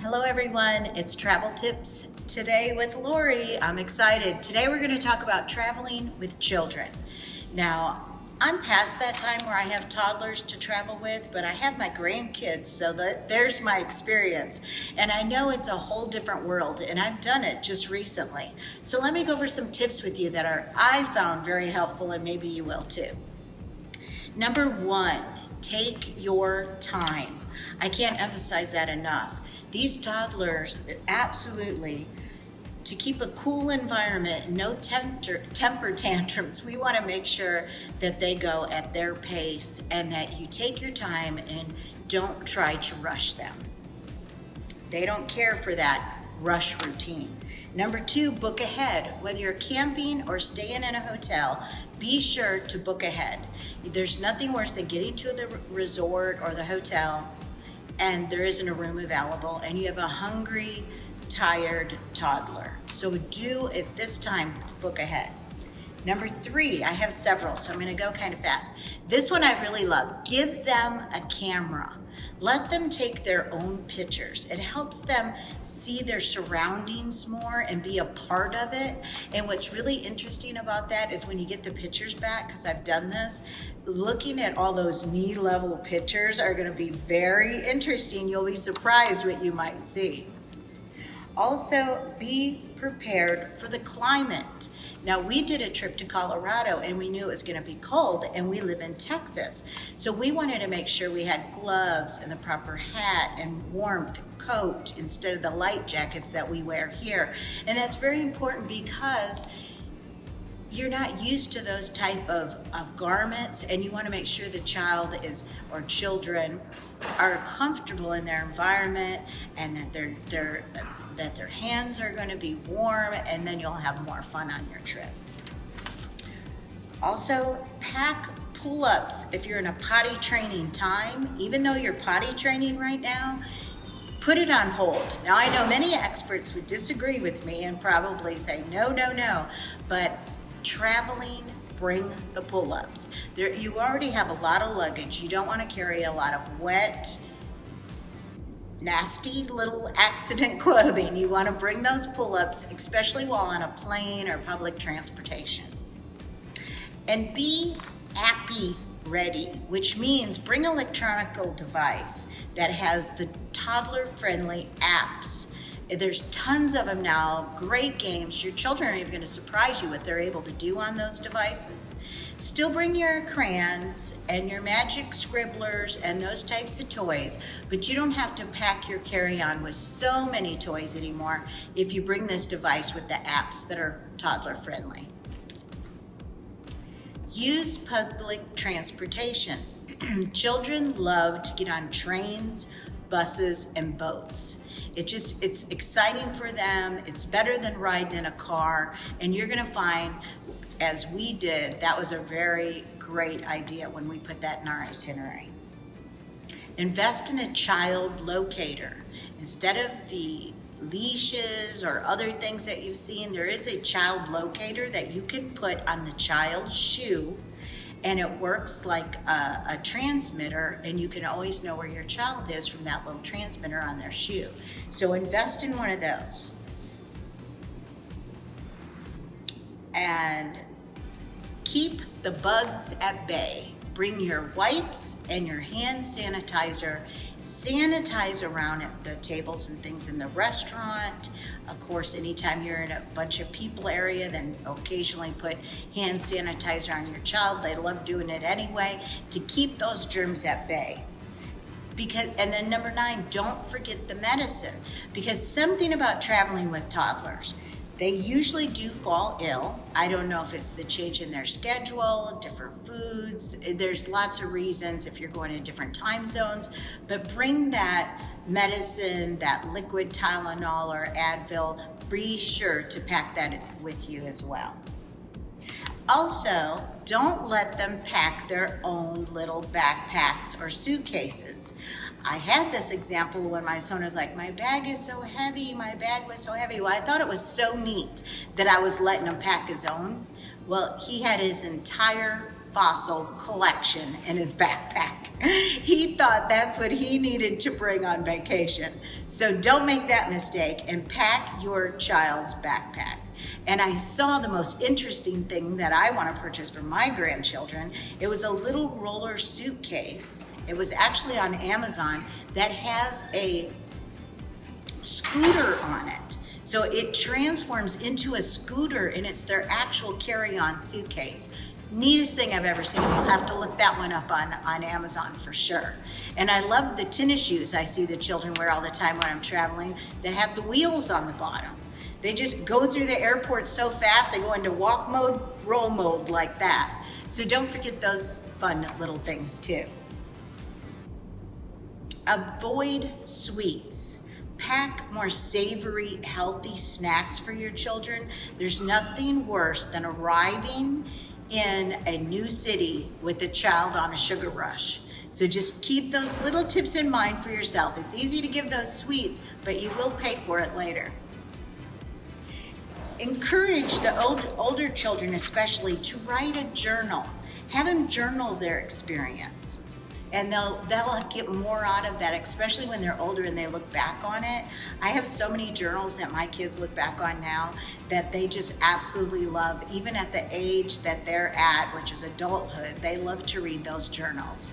Hello everyone, it's Travel Tips today with Lori. I'm excited. Today we're going to talk about traveling with children. Now, I'm past that time where I have toddlers to travel with, but I have my grandkids, so there's my experience. And I know it's a whole different world, and I've done it just recently. So let me go over some tips with you that I found very helpful, and maybe you will too. Number one, take your time. I can't emphasize that enough. These toddlers, absolutely, to keep a cool environment, no temper tantrums, we want to make sure that they go at their pace and that you take your time and don't try to rush them. They don't care for that rush routine. Number two, book ahead. Whether you're camping or staying in a hotel, be sure to book ahead. There's nothing worse than getting to the resort or the hotel and there isn't a room available and you have a hungry, tired toddler. So do at this time, book ahead. Number three, I have several, so I'm gonna go kind of fast. This one I really love. Give them a camera. Let them take their own pictures. It helps them see their surroundings more and be a part of it. And what's really interesting about that is when you get the pictures back, because I've done this, looking at all those knee-level pictures are gonna be very interesting. You'll be surprised what you might see. Also, be prepared for the climate. Now, we did a trip to Colorado and we knew it was gonna be cold and we live in Texas. So we wanted to make sure we had gloves and the proper hat and warmth coat instead of the light jackets that we wear here. And that's very important because you're not used to those type of garments and you wanna make sure the child is, or children, are comfortable in their environment and that their hands are going to be warm, and then you'll have more fun on your trip. Also, pack pull-ups if you're in a potty training time. Even though you're potty training right now, put it on hold. Now, I know many experts would disagree with me and probably say, no, but traveling, bring the pull-ups. You already have a lot of luggage. You don't want to carry a lot of wet, nasty little accident clothing. You want to bring those pull-ups, especially while on a plane or public transportation. And be appy ready, which means bring an electronic device that has the toddler-friendly apps. There's tons of them now, great games. Your children are even going to surprise you what they're able to do on those devices. Still bring your crayons and your magic scribblers and those types of toys, but you don't have to pack your carry-on with so many toys anymore if you bring this device with the apps that are toddler friendly. Use public transportation. Children love to get on trains, buses, and boats. It's exciting for them. It's better than riding in a car. And you're gonna find, as we did, that was a very great idea when we put that in our itinerary. Invest in a child locator. Instead of the leashes or other things that you've seen, there is a child locator that you can put on the child's shoe, and it works like a transmitter, and you can always know where your child is from that little transmitter on their shoe. So invest in one of those. And keep the bugs at bay. Bring your wipes and your hand sanitizer. Sanitize around at the tables and things in the restaurant. Of course, anytime you're in a bunch of people area, then occasionally put hand sanitizer on your child. They love doing it anyway to keep those germs at bay. And then number 9, don't forget the medicine, because something about traveling with toddlers, they usually do fall ill. I don't know if it's the change in their schedule, different foods. There's lots of reasons if you're going to different time zones, but bring that medicine, that liquid Tylenol or Advil, be sure to pack that with you as well. Also, don't let them pack their own little backpacks or suitcases. I had this example when my son was like, my bag is so heavy, my bag was so heavy. Well, I thought it was so neat that I was letting him pack his own. Well, he had his entire fossil collection in his backpack. He thought that's what he needed to bring on vacation. So don't make that mistake and pack your child's backpack. And I saw the most interesting thing that I want to purchase for my grandchildren. It was a little roller suitcase. It was actually on Amazon that has a scooter on it. So it transforms into a scooter and it's their actual carry-on suitcase. Neatest thing I've ever seen. You'll have to look that one up on Amazon for sure. And I love the tennis shoes I see the children wear all the time when I'm traveling that have the wheels on the bottom. They just go through the airport so fast, they go into walk mode, roll mode like that. So don't forget those fun little things too. Avoid sweets. Pack more savory, healthy snacks for your children. There's nothing worse than arriving in a new city with a child on a sugar rush. So just keep those little tips in mind for yourself. It's easy to give those sweets, but you will pay for it later. Encourage the older children especially to write a journal. Have them journal their experience. And they'll get more out of that, especially when they're older and they look back on it. I have so many journals that my kids look back on now that they just absolutely love. Even at the age that they're at, which is adulthood, they love to read those journals.